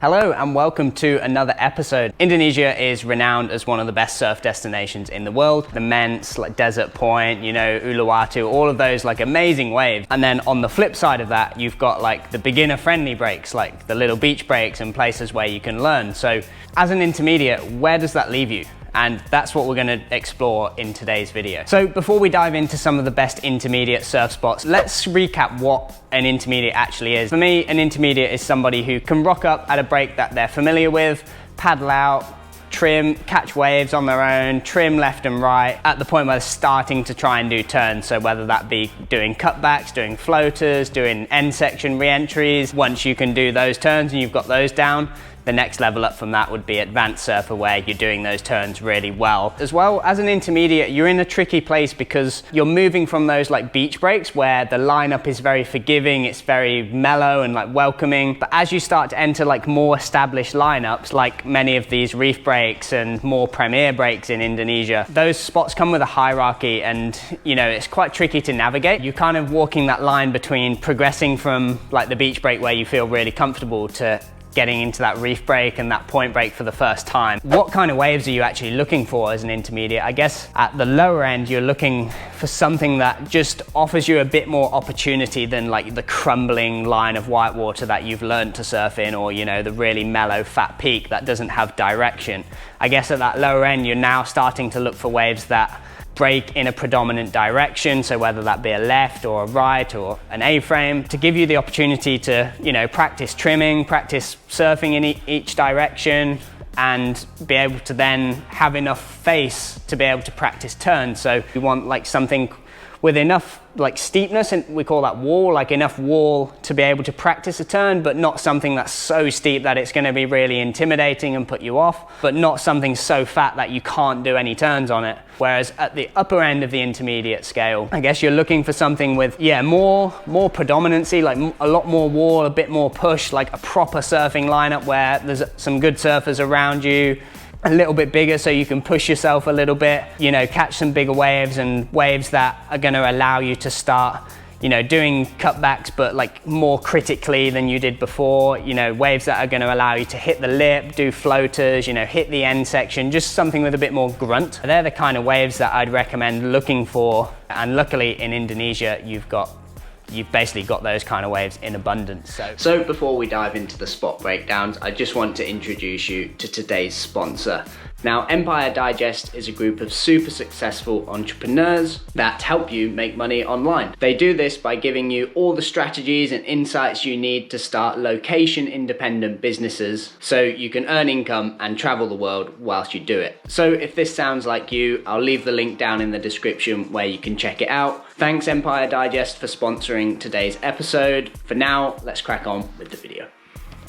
Hello and welcome to another episode. Indonesia is renowned as one of the best surf destinations in the world. The immense like Desert Point, you know, Uluwatu, all of those like amazing waves. And then on the flip side of that, you've got like the beginner friendly breaks, like the little beach breaks and places where you can learn. So as an intermediate, where does that leave you? And that's what we're going to explore in today's video. So before we dive into some of the best intermediate surf spots, let's recap what an intermediate actually is. For me, an intermediate is somebody who can rock up at a break that they're familiar with, paddle out, trim, catch waves on their own, trim left and right at the point where they're starting to try and do turns. So whether that be doing cutbacks, doing floaters, doing end section re-entries. Once you can do those turns and you've got those down, the next level up from that would be advanced surfer, where you're doing those turns really well. As well, as an intermediate, you're in a tricky place because you're moving from those like beach breaks where the lineup is very forgiving, it's very mellow and like welcoming. But as you start to enter like more established lineups, like many of these reef breaks and more premier breaks in Indonesia, those spots come with a hierarchy and, you know, it's quite tricky to navigate. You're kind of walking that line between progressing from like the beach break where you feel really comfortable to getting into that reef break and that point break for the first time. What kind of waves are you actually looking for as an intermediate? I guess at the lower end, you're looking for something that just offers you a bit more opportunity than like the crumbling line of whitewater that you've learned to surf in, or, you know, the really mellow fat peak that doesn't have direction. I guess at that lower end, you're now starting to look for waves that break in a predominant direction, so whether that be a left or a right or an A-frame, to give you the opportunity to, you know, practice trimming, practice surfing in each direction, and be able to then have enough face to be able to practice turns. So you want like something with enough like steepness, and we call that wall, like enough wall to be able to practice a turn, but not something that's so steep that it's going to be really intimidating and put you off, but not something so fat that you can't do any turns on it. Whereas at the upper end of the intermediate scale, I guess you're looking for something with, yeah, more predominancy, like a lot more wall, a bit more push, like a proper surfing lineup where there's some good surfers around you, a little bit bigger so you can push yourself a little bit, you know, catch some bigger waves, and waves that are going to allow you to start, you know, doing cutbacks but like more critically than you did before, you know, waves that are going to allow you to hit the lip, do floaters, you know, hit the end section, just something with a bit more grunt. They're the kind of waves that I'd recommend looking for, and luckily in Indonesia you've basically got those kind of waves in abundance. So before we dive into the spot breakdowns, I just want to introduce you to today's sponsor. Now, Empire Digest is a group of super successful entrepreneurs that help you make money online. They do this by giving you all the strategies and insights you need to start location independent businesses so you can earn income and travel the world whilst you do it. So if this sounds like you, I'll leave the link down in the description where you can check it out. Thanks Empire Digest for sponsoring today's episode. For now, let's crack on with the video.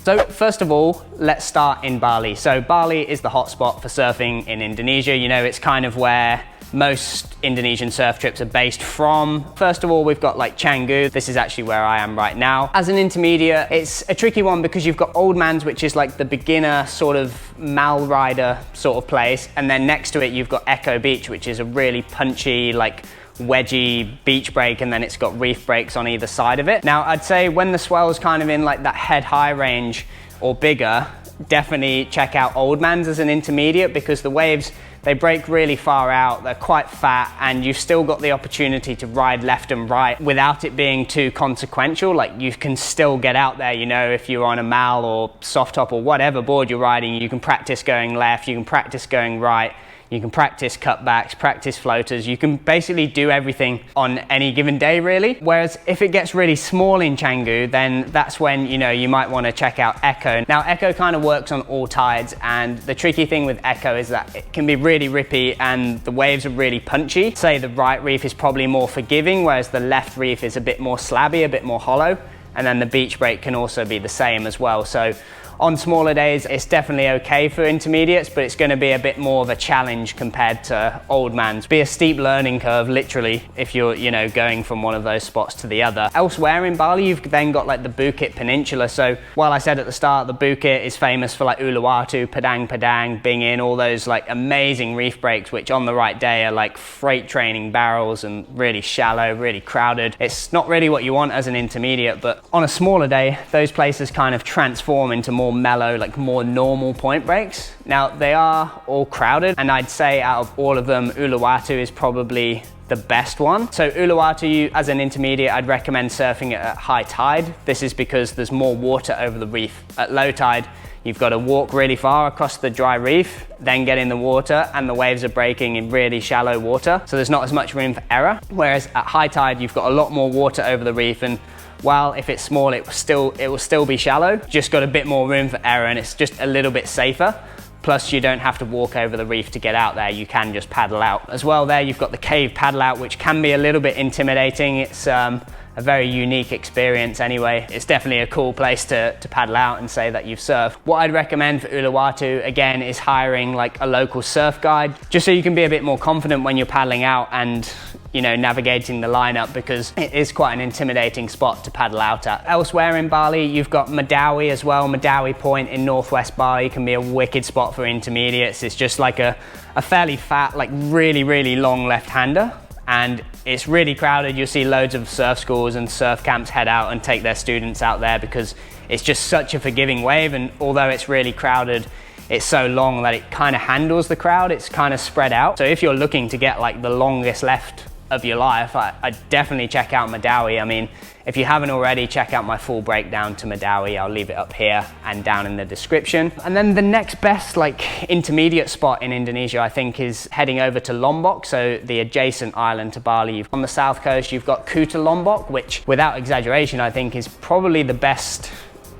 So first of all, let's start in Bali. So Bali is the hotspot for surfing in Indonesia. You know, it's kind of where most Indonesian surf trips are based from. First of all, we've got like Canggu. This is actually where I am right now. As an intermediate, it's a tricky one because you've got Old Man's, which is like the beginner sort of mal rider sort of place. And then next to it, you've got Echo Beach, which is a really punchy, like wedgy beach break, and then it's got reef breaks on either side of it. Now I'd say when the swell's kind of in like that head high range or bigger, definitely check out Old Man's as an intermediate, because the waves, they break really far out, they're quite fat, and you've still got the opportunity to ride left and right without it being too consequential. Like you can still get out there, you know, if you're on a mal or soft top or whatever board you're riding, you can practice going left, you can practice going right, you can practice cutbacks, practice floaters. You can basically do everything on any given day, really. Whereas if it gets really small in Canggu, then that's when, you know, you might want to check out Echo. Now, Echo kind of works on all tides, and the tricky thing with Echo is that it can be really rippy and the waves are really punchy. Say the right reef is probably more forgiving, whereas the left reef is a bit more slabby, a bit more hollow. And then the beach break can also be the same as well. So on smaller days, it's definitely okay for intermediates, but it's going to be a bit more of a challenge compared to Old Man's. Be a steep learning curve, literally, if you're, you know, going from one of those spots to the other. Elsewhere in Bali, you've then got like the Bukit Peninsula. So while I said at the start, the Bukit is famous for like Uluwatu, Padang, Bingin, all those like amazing reef breaks, which on the right day are like freight training barrels and really shallow, really crowded. It's not really what you want as an intermediate, but on a smaller day, those places kind of transform into more more mellow, like more normal point breaks. Now they are all crowded, and I'd say out of all of them, Uluwatu is probably the best one. So Uluwatu, as an intermediate, I'd recommend surfing it at high tide. This is because there's more water over the reef. At low tide, you've got to walk really far across the dry reef, then get in the water, and the waves are breaking in really shallow water. So there's not as much room for error. Whereas at high tide, you've got a lot more water over the reef, and while if it's small, it will still be shallow, just got a bit more room for error, and it's just a little bit safer. Plus you don't have to walk over the reef to get out there, you can just paddle out. As well there, you've got the cave paddle out, which can be a little bit intimidating. It's a very unique experience anyway. It's definitely a cool place to paddle out and say that you've surfed. What I'd recommend for Uluwatu, again, is hiring like a local surf guide, just so you can be a bit more confident when you're paddling out and, you know, navigating the lineup, because it is quite an intimidating spot to paddle out at. Elsewhere in Bali, you've got Madawi as well. Madawi Point in northwest Bali can be a wicked spot for intermediates. It's just like a fairly fat, like really long left-hander, and it's really crowded. You'll see loads of surf schools and surf camps head out and take their students out there because it's just such a forgiving wave, and although it's really crowded, it's so long that it kind of handles the crowd. It's kind of spread out. So if you're looking to get like the longest left of your life, I'd definitely check out Madawi. I mean, if you haven't already, check out my full breakdown to Madawi. I'll leave it up here and down in the description. And then the next best like intermediate spot in Indonesia, I think, is heading over to Lombok, so the adjacent island to Bali. On the south coast, you've got Kuta Lombok, which without exaggeration, I think is probably the best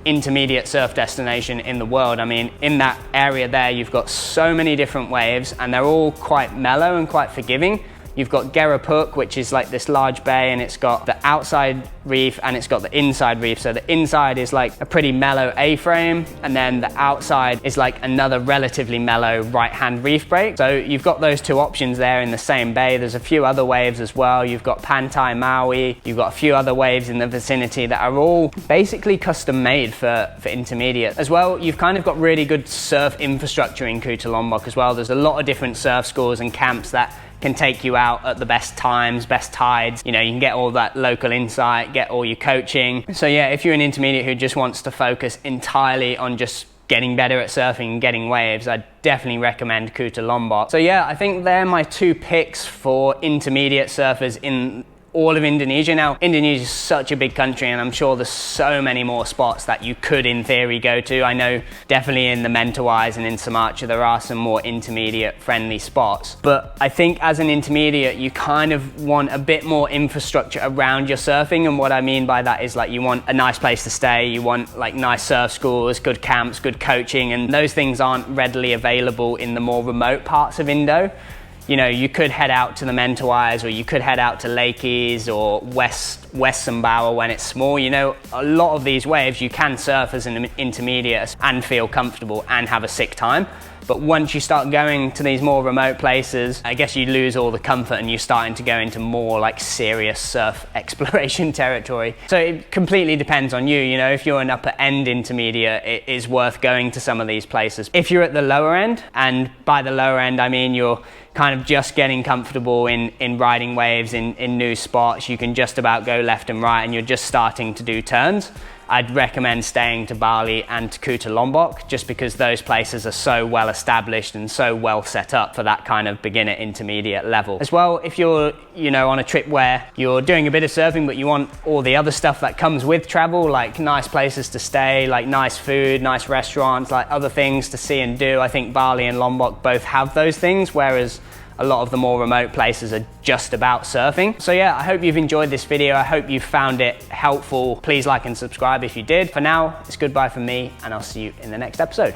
intermediate surf destination in the world. I mean, in that area there, you've got so many different waves, and they're all quite mellow and quite forgiving. You've got Gerapuk, which is like this large bay, and it's got the outside reef and it's got the inside reef. So the inside is like a pretty mellow A-frame, and then the outside is like another relatively mellow right-hand reef break. So you've got those two options there in the same bay. There's a few other waves as well. You've got Pantai Maui, you've got a few other waves in the vicinity that are all basically custom made for intermediate. As well, you've kind of got really good surf infrastructure in Kuta Lombok as well. There's a lot of different surf schools and camps that can take you out at the best times, best tides. You know, you can get all that local insight, get all your coaching. So yeah, if you're an intermediate who just wants to focus entirely on just getting better at surfing and getting waves, I'd definitely recommend Kuta Lombok. So yeah, I think they're my two picks for intermediate surfers in all of Indonesia. Now, Indonesia is such a big country, and I'm sure there's so many more spots that you could in theory go to. I know definitely in the Mentawais and in Sumatra there are some more intermediate friendly spots, but I think as an intermediate you kind of want a bit more infrastructure around your surfing, and what I mean by that is like you want a nice place to stay, you want like nice surf schools, good camps, good coaching, and those things aren't readily available in the more remote parts of Indo. You know, you could head out to the Mentawais, or you could head out to Lakes or West Sumbawa when it's small. You know, a lot of these waves you can surf as an intermediate and feel comfortable and have a sick time. But once you start going to these more remote places, I guess you lose all the comfort and you're starting to go into more like serious surf exploration territory. So it completely depends on you. You know, if you're an upper end intermediate, it is worth going to some of these places. If you're at the lower end, and by the lower end I mean you're kind of just getting comfortable in riding waves in new spots, you can just about go left and right and you're just starting to do turns, I'd recommend staying to Bali and to Kuta Lombok, just because those places are so well established and so well set up for that kind of beginner intermediate level. As well, if you're, you know, on a trip where you're doing a bit of surfing but you want all the other stuff that comes with travel, like nice places to stay, like nice food, nice restaurants, like other things to see and do, I think Bali and Lombok both have those things, whereas a lot of the more remote places are just about surfing. So yeah, I hope you've enjoyed this video. I hope you found it helpful. Please like and subscribe if you did. For now, it's goodbye from me, and I'll see you in the next episode.